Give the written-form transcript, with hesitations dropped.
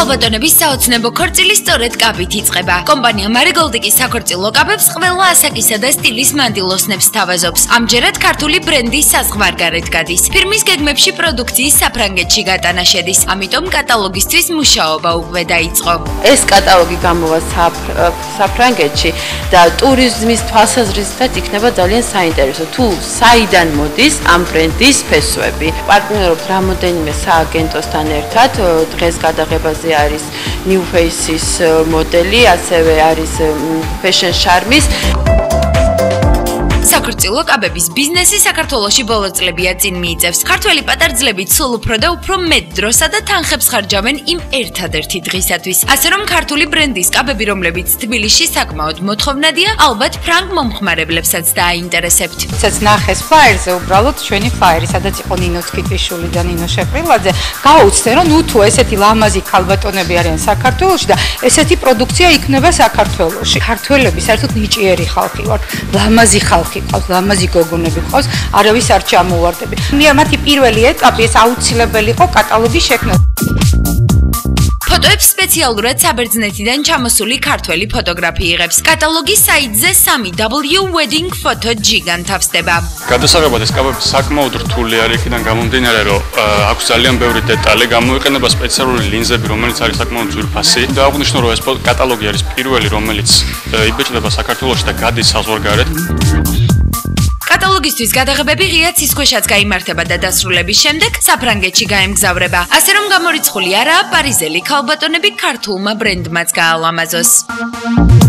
ქალბატონების საოცნებო ქორწილი სწორედ კაბით იწყება. კომპანია Marigold-ი საქორწილო კაბებს ყველა ასაკისა და სტილის მანდილოსნებს თავაზობს. ამჯერად ქართული ბრენდი საზღვარგარეთ გადის. ფირმის გეგმებში პროდუქციის საფრანგეთში გატანა შედის. ამიტომ კატალოგისთვის მუშაობა უკვე დაიწყო. ეს კატალოგი გამოვა საფრანგეთში და ტურიზმის თვალსაზრისითაც იქნება ძალიან საინტერესო. თუ საიდან მოდის ამ ბრენდის ფესვები. პარტნიორობთ რამოდენიმე სააგენტოსთან ერთად. დღეს გადაღებაზე არის New Faces მოდელი, ასევე არის Fashion Charm-ის. საქორწილო კაბების ბიზნესი საქართველოში ბოლო წლებია წინ მიიწევს. ქართველი პატარძლები სულ უფრო და უფრო მეტ დროსა და თანხებს ხარჯავენ იმ ერთადერთი დღისათვის. ასე რომ ქართული ბრენდის კაბები, რომლებიც თბილისში საკმაოდ მოთხოვნადია, ალბათ ფრანგ მომხმარებლებსაც დააინტერესებთ. Სადაც ნახეს ფლაიერზე უბრალოდ ჩვენი ფლაიერი, სადაც იყო ნინო ცკიტიშვილი და ნინო შეყრილაძე, გაუცდნენ, რომ თუ ესეთი ლამაზი ქალბატონები არიან საქართველოში და ესეთი პროდუქცია იქნება საქართველოში. ქართველები საერთოდ ნიჭიერი ხალხი ვართ, ლამაზი ხალხი. ლამაზი გოგონები ყავს, არავის არ ჩამოვარდები. მათი პირველი ეტაპი ეს აუცილებელი იყო კატალოგის შექმნა. ფოტოებს სპეციალურად საბერძნეთიდან ჩამოსული ქართველი ფოტოგრაფი იღებს. კატალოგის საიტზე 3W wedding photo gigant თავსდება. გადასაღებად ეს კაბები საკმაოდ რთული არის, იქიდან გამომდინარე, რომ აქვს ძალიან ბევრი დეტალი, გამოიყენება სპეციალური ლინზები, რომელიც არის საკმაოდ ძვირფასი. და აღნიშნო, რომ ეს კატალოგი არის პირველი, რომელიც იბეჭდება საქართველოში და გადის საზღვარგარეთ. კატალოგისთვის გადაღებები ღია ცისქვეშაც გაიმართება და დასრულების შემდეგ საფრანგეთში გაემგზავრება. ასე რომ გამორიცხული არაა პარიზელი ქალბატონები ქართულმა ბრენდმაც გაალამაზოს.